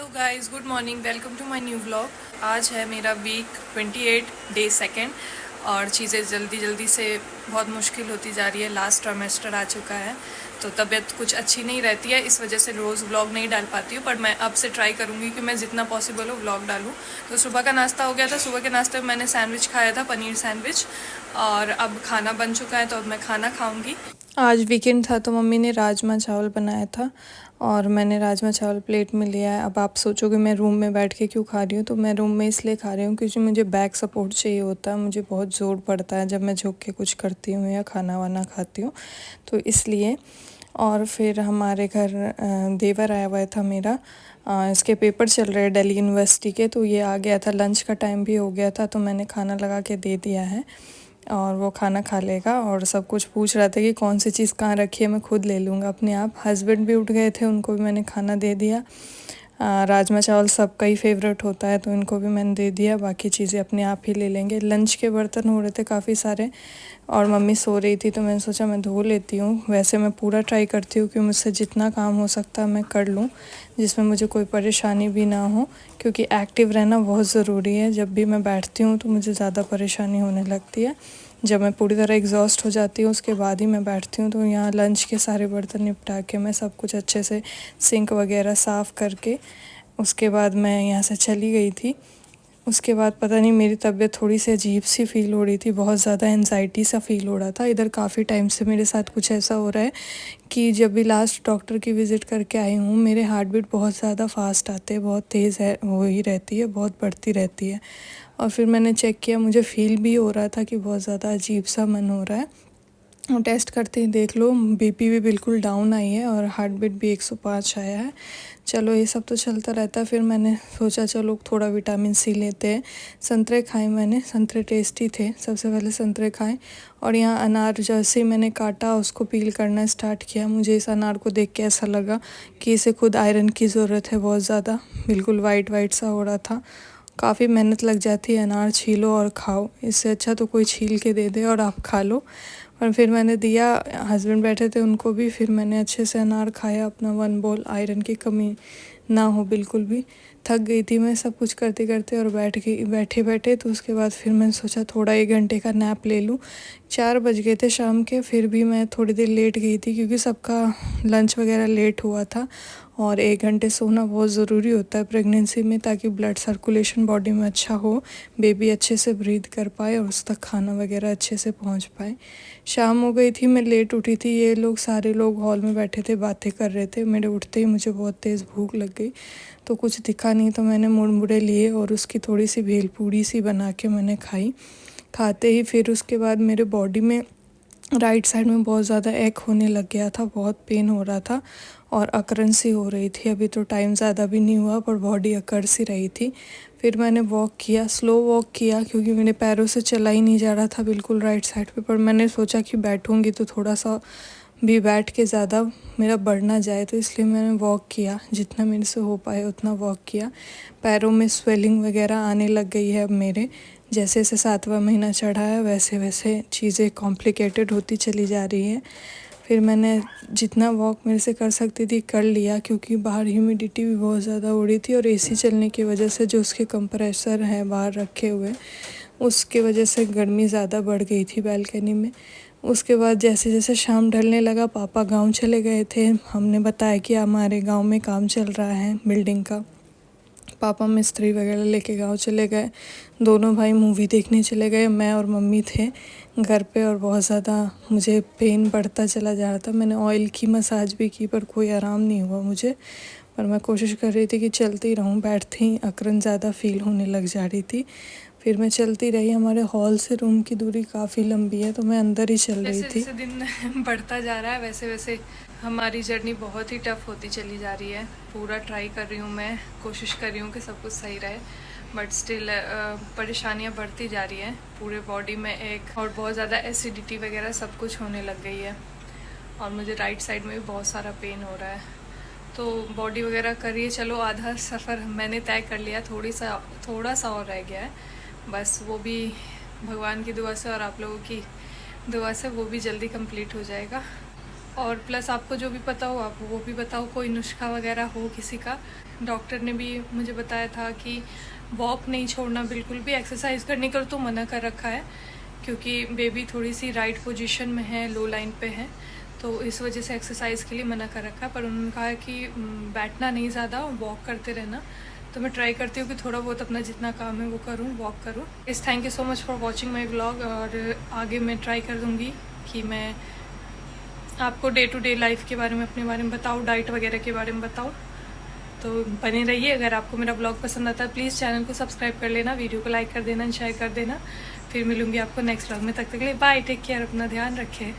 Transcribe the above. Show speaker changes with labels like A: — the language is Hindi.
A: Hello guys, good morning, welcome to my new vlog. आज है मेरा वीक 28 डे सेकंड और चीज़ें जल्दी जल्दी से बहुत मुश्किल होती जा रही है। लास्ट ट्राइमेस्टर आ चुका है तो तबीयत कुछ अच्छी नहीं रहती है, इस वजह से रोज़ व्लॉग नहीं डाल पाती हूँ। पर मैं अब से ट्राई करूँगी कि मैं जितना पॉसिबल हो व्लॉग डालूँ। तो सुबह का नाश्ता हो गया था। सुबह के नाश्ते में मैंने सैंडविच खाया था, पनीर सैंडविच, और अब खाना बन चुका है तो अब मैं खाना खाऊँगी। आज वीकेंड था तो मम्मी ने राजमा चावल बनाया था और मैंने राजमा चावल प्लेट में लिया है। अब आप सोचोगे मैं रूम में बैठ के क्यों खा रही हूँ, तो मैं रूम में इसलिए खा रही हूँ क्योंकि मुझे बैक सपोर्ट चाहिए होता है। मुझे बहुत ज़ोर पड़ता है जब मैं झुक के कुछ करती हूँ या खाना वाना खाती हूँ, तो इसलिए। और फिर हमारे घर देवर आया हुआ था मेरा, इसके पेपर चल रहे हैं दिल्ली यूनिवर्सिटी के, तो ये आ गया था। लंच का टाइम भी हो गया था तो मैंने खाना लगा के दे दिया है और वो खाना खा लेगा। और सब कुछ पूछ रहा था कि कौन सी चीज़ कहाँ रखी है, मैं खुद ले लूँगा अपने आप। हस्बैंड भी उठ गए थे, उनको भी मैंने खाना दे दिया। राजमा चावल सबका ही फेवरेट होता है तो इनको भी मैंने दे दिया। बाकी चीज़ें अपने आप ही ले लेंगे। लंच के बर्तन हो रहे थे काफ़ी सारे और मम्मी सो रही थी तो मैंने सोचा मैं धो लेती हूँ। वैसे मैं पूरा ट्राई करती हूँ कि मुझसे जितना काम हो सकता है मैं कर लूँ, जिसमें मुझे कोई परेशानी भी ना हो, क्योंकि एक्टिव रहना बहुत ज़रूरी है। जब भी मैं बैठती हूँ तो मुझे ज़्यादा परेशानी होने लगती है। जब मैं पूरी तरह एग्जॉस्ट हो जाती हूँ उसके बाद ही मैं बैठती हूँ। तो यहाँ लंच के सारे बर्तन निपटा के मैं सब कुछ अच्छे से सिंक वगैरह साफ़ करके उसके बाद मैं यहाँ से चली गई थी। उसके बाद पता नहीं मेरी तबीयत थोड़ी सी अजीब सी फ़ील हो रही थी, बहुत ज़्यादा एनजाइटी सा फ़ील हो रहा था। इधर काफ़ी टाइम से मेरे साथ कुछ ऐसा हो रहा है कि जब भी लास्ट डॉक्टर की विज़िट करके आई हूँ मेरे हार्ट बीट बहुत ज़्यादा फास्ट आते हैं, बहुत तेज़ है हो ही रहती है, बहुत बढ़ती रहती है। और फिर मैंने चेक किया, मुझे फ़ील भी हो रहा था कि बहुत ज़्यादा अजीब सा मन हो रहा है। टेस्ट करते ही देख लो बीपी भी बिल्कुल डाउन आई है और हार्ट बीट भी 105 आया है। चलो ये सब तो चलता रहता है। फिर मैंने सोचा चलो थोड़ा विटामिन सी लेते हैं। संतरे खाए मैंने, संतरे टेस्टी थे। सबसे पहले संतरे खाए और यहाँ अनार जैसे मैंने काटा उसको पील करना स्टार्ट किया। मुझे इस अनार को देख के ऐसा लगा कि इसे खुद आयरन की ज़रूरत है बहुत ज़्यादा। बिल्कुल वाइट वाइट सा हो रहा था। काफ़ी मेहनत लग जाती है, अनार छीलो और खाओ, इससे अच्छा तो कोई छील के दे दे और आप खा लो। और फिर मैंने दिया, हस्बैंड बैठे थे उनको भी। फिर मैंने अच्छे से अनार खाया अपना 1 बोल, आयरन की कमी ना हो बिल्कुल भी। थक गई थी मैं सब कुछ करते करते और बैठे बैठे। तो उसके बाद फिर मैंने सोचा थोड़ा 1 घंटे का नैप ले लूँ। 4 बज गए थे शाम के, फिर भी मैं थोड़ी देर लेट गई थी क्योंकि सबका लंच वगैरह लेट हुआ था। और 1 घंटे सोना बहुत ज़रूरी होता है प्रेगनेंसी में, ताकि ब्लड सर्कुलेशन बॉडी में अच्छा हो, बेबी अच्छे से ब्रीथ कर पाए और उस तक खाना वगैरह अच्छे से पहुंच पाए। शाम हो गई थी, मैं लेट उठी थी। ये लोग सारे लोग हॉल में बैठे थे, बातें कर रहे थे। मेरे उठते ही मुझे बहुत तेज़ भूख लग गई तो कुछ दिखा नहीं, तो मैंने मुड़मुड़े लिए और उसकी थोड़ी सी भेलपूड़ी सी बना के मैंने खाई। खाते ही फिर उसके बाद मेरे बॉडी में राइट साइड में बहुत ज़्यादा एक होने लग गया था, बहुत पेन हो रहा था और अकड़न सी हो रही थी। अभी तो टाइम ज़्यादा भी नहीं हुआ पर बॉडी अकड़ सी रही थी। फिर मैंने वॉक किया, स्लो वॉक किया क्योंकि मेरे पैरों से चला ही नहीं जा रहा था बिल्कुल राइट साइड पे। पर मैंने सोचा कि बैठूंगी तो थोड़ा सा भी बैठ के ज़्यादा मेरा बढ़ ना जाए, तो इसलिए मैंने वॉक किया, जितना मेरे से हो पाए उतना वॉक किया। पैरों में स्वेलिंग वगैरह आने लग गई है अब मेरे। जैसे जैसे 7वां महीना चढ़ा है वैसे वैसे चीज़ें कॉम्प्लिकेटेड होती चली जा रही है। फिर मैंने जितना वॉक मेरे से कर सकती थी कर लिया, क्योंकि बाहर ह्यूमिडिटी भी बहुत ज़्यादा हो रही थी और एसी चलने की वजह से जो उसके कंप्रेसर है बाहर रखे हुए, उसकी वजह से गर्मी ज़्यादा बढ़ गई थी बालकनी में। उसके बाद जैसे जैसे शाम ढलने लगा, पापा गांव चले गए थे। हमने बताया कि हमारे गांव में काम चल रहा है बिल्डिंग का। पापा मिस्त्री वगैरह लेके गांव चले गए। दोनों भाई मूवी देखने चले गए। मैं और मम्मी थे घर पे और बहुत ज़्यादा मुझे पेन बढ़ता चला जा रहा था। मैंने ऑयल की मसाज भी की पर कोई आराम नहीं हुआ मुझे। पर मैं कोशिश कर रही थी कि चलती रहूं, बैठते ही अकड़न ज़्यादा फील होने लग जा रही थी। फिर मैं चलती रही। हमारे हॉल से रूम की दूरी काफ़ी लंबी है तो मैं अंदर ही चल रही थी। जैसे दिन बढ़ता जा रहा है वैसे वैसे हमारी जर्नी बहुत ही टफ़ होती चली जा रही है। पूरा ट्राई कर रही हूँ मैं, कोशिश कर रही हूँ कि सब कुछ सही रहे, बट स्टिल परेशानियाँ बढ़ती जा रही हैं पूरे बॉडी में एक, और बहुत ज़्यादा एसिडिटी वगैरह सब कुछ होने लग गई है। और मुझे राइट साइड में भी बहुत सारा पेन हो रहा है। तो बॉडी वगैरह करिए, चलो आधा सफ़र मैंने तय कर लिया, थोड़ा सा और रह गया है बस। वो भी भगवान की दुआ से और आप लोगों की दुआ से वो भी जल्दी कंप्लीट हो जाएगा। और प्लस आपको जो भी पता हो आप वो भी बताओ, कोई नुस्खा वगैरह हो किसी का। डॉक्टर ने भी मुझे बताया था कि वॉक नहीं छोड़ना बिल्कुल भी, एक्सरसाइज करने का तो मना कर रखा है क्योंकि बेबी थोड़ी सी राइट पोजीशन में है, लो लाइन पे है, तो इस वजह से एक्सरसाइज के लिए मना कर रखा है। पर उन्होंने कहा कि बैठना नहीं ज़्यादा, वॉक करते रहना। तो मैं ट्राई करती हूँ कि थोड़ा बहुत अपना जितना काम है वो करूँ, वॉक करूँ। इस thank you so much for watching my vlog. और आगे मैं ट्राई कर दूँगी कि मैं आपको डे टू डे लाइफ के बारे में, अपने बारे में बताऊँ, डाइट वगैरह के बारे में बताऊँ। तो बने रहिए। अगर आपको मेरा ब्लॉग पसंद आता है प्लीज़ चैनल को सब्सक्राइब कर लेना, वीडियो को लाइक कर देना, शेयर कर देना। फिर मिलूँगी आपको नेक्स्ट ब्लॉग में। तक के लिए बाय, टेक केयर, अपना ध्यान रखें।